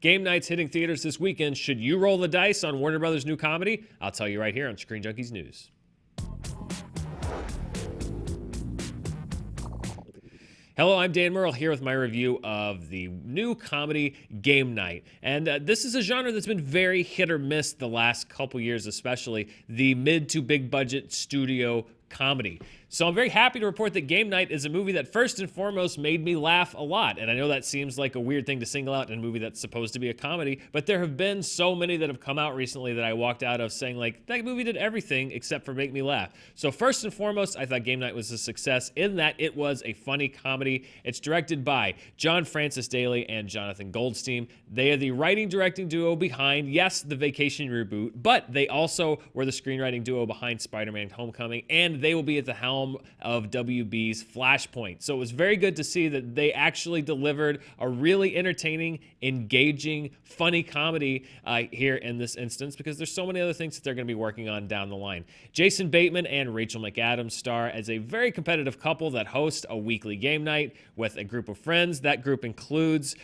Game Night's hitting theaters this weekend. Should you roll the dice on Warner Brothers' new comedy? I'll tell you right here on Screen Junkies News. Hello, I'm Dan Murrell here with my review of the new comedy Game Night. And this is a genre that's been very hit or miss the last couple years, especially the mid to big budget studio comedy. So I'm very happy to report that Game Night is a movie that first and foremost made me laugh a lot. And I know that seems like a weird thing to single out in a movie that's supposed to be a comedy, but there have been so many that have come out recently that I walked out of saying, like, that movie did everything except for make me laugh. So first and foremost, I thought Game Night was a success in that it was a funny comedy. It's directed by John Francis Daley and Jonathan Goldstein. They are the writing-directing duo behind, yes, the Vacation reboot, but they also were the screenwriting duo behind Spider-Man Homecoming, and they will be at the helm of WB's Flashpoint. So it was very good to see that they actually delivered a really entertaining, engaging, funny comedy here in this instance, because there's so many other things that they're going to be working on down the line. Jason Bateman and Rachel McAdams star as a very competitive couple that host a weekly game night with a group of friends. That group includes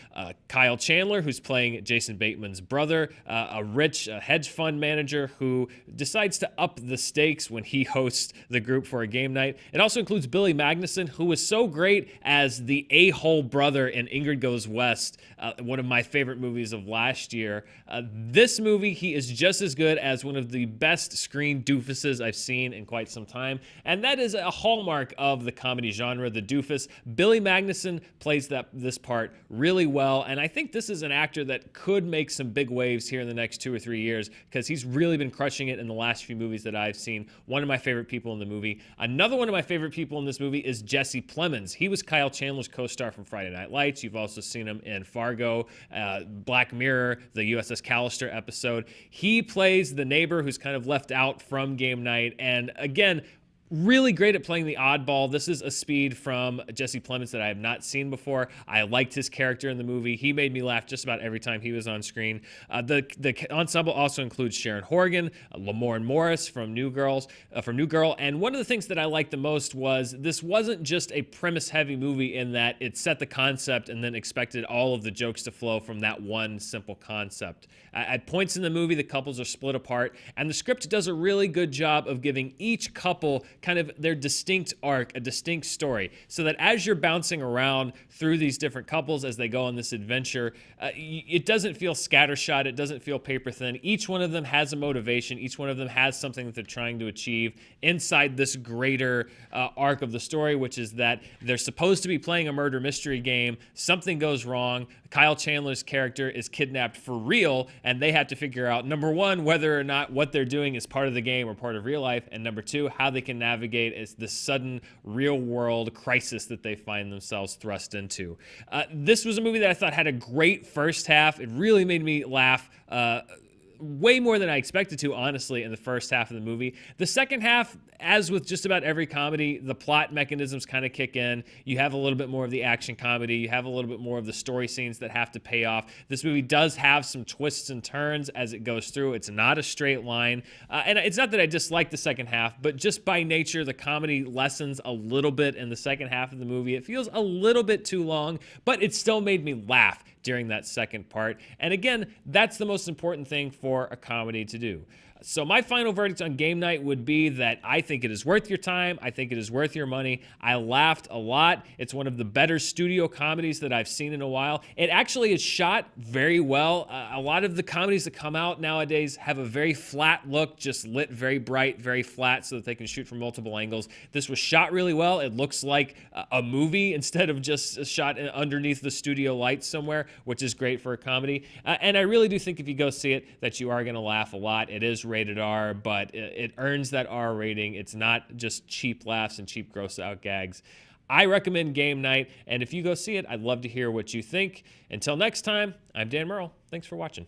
Kyle Chandler, who's playing Jason Bateman's brother, a rich hedge fund manager who decides to up the stakes when he hosts the group for a game night. It also includes Billy Magnuson, who was so great as the a-hole brother in Ingrid Goes West, one of my favorite movies of last year. This movie, he is just as good as one of the best screen doofuses I've seen in quite some time, and that is a hallmark of the comedy genre, the doofus. Billy Magnuson plays this part really well, and I think this is an actor that could make some big waves here in the next 2 or 3 years, because he's really been crushing it in the last few movies that I've seen. One of my favorite people in the movie. Another one of my favorite people in this movie is Jesse Plemons. He was Kyle Chandler's co-star from Friday Night Lights. You've also seen him in Fargo, Black Mirror, the USS Callister episode. He plays the neighbor who's kind of left out from Game Night, and again, really great at playing the oddball. This is a speed from Jesse Plemons that I have not seen before. I liked his character in the movie. He made me laugh just about every time he was on screen. The ensemble also includes Sharon Horgan, Lamorne Morris from New Girl, and one of the things that I liked the most was this wasn't just a premise-heavy movie in that it set the concept and then expected all of the jokes to flow from that one simple concept. At points in the movie, the couples are split apart, and the script does a really good job of giving each couple kind of their distinct arc, a distinct story, so that as you're bouncing around through these different couples as they go on this adventure, it doesn't feel scattershot, it doesn't feel paper thin. Each one of them has a motivation, each one of them has something that they're trying to achieve inside this greater arc of the story, which is that they're supposed to be playing a murder mystery game, something goes wrong, Kyle Chandler's character is kidnapped for real, and they have to figure out, number one, whether or not what they're doing is part of the game or part of real life, and number two, how they can navigate is this sudden real-world crisis that they find themselves thrust into. This was a movie that I thought had a great first half. It really made me laugh way more than I expected to, honestly, in the first half of the movie. The second half, as with just about every comedy, the plot mechanisms kind of kick in. You have a little bit more of the action comedy. You have a little bit more of the story scenes that have to pay off. This movie does have some twists and turns as it goes through. It's not a straight line. And it's not that I dislike the second half, but just by nature, the comedy lessens a little bit in the second half of the movie. It feels a little bit too long, but it still made me laugh during that second part. And again, that's the most important thing for a comedy to do. So my final verdict on Game Night would be that I think it is worth your time. I think it is worth your money. I laughed a lot. It's one of the better studio comedies that I've seen in a while. It actually is shot very well. A lot of the comedies that come out nowadays have a very flat look, just lit very bright, very flat, so that they can shoot from multiple angles. This was shot really well. It looks like a movie instead of just shot underneath the studio lights somewhere, which is great for a comedy. And I really do think if you go see it that you are going to laugh a lot. It is rated R, but it earns that R rating. It's not just cheap laughs and cheap gross out gags. I recommend Game Night, and if you go see it, I'd love to hear what you think. Until next time, I'm Dan Murrell. Thanks for watching.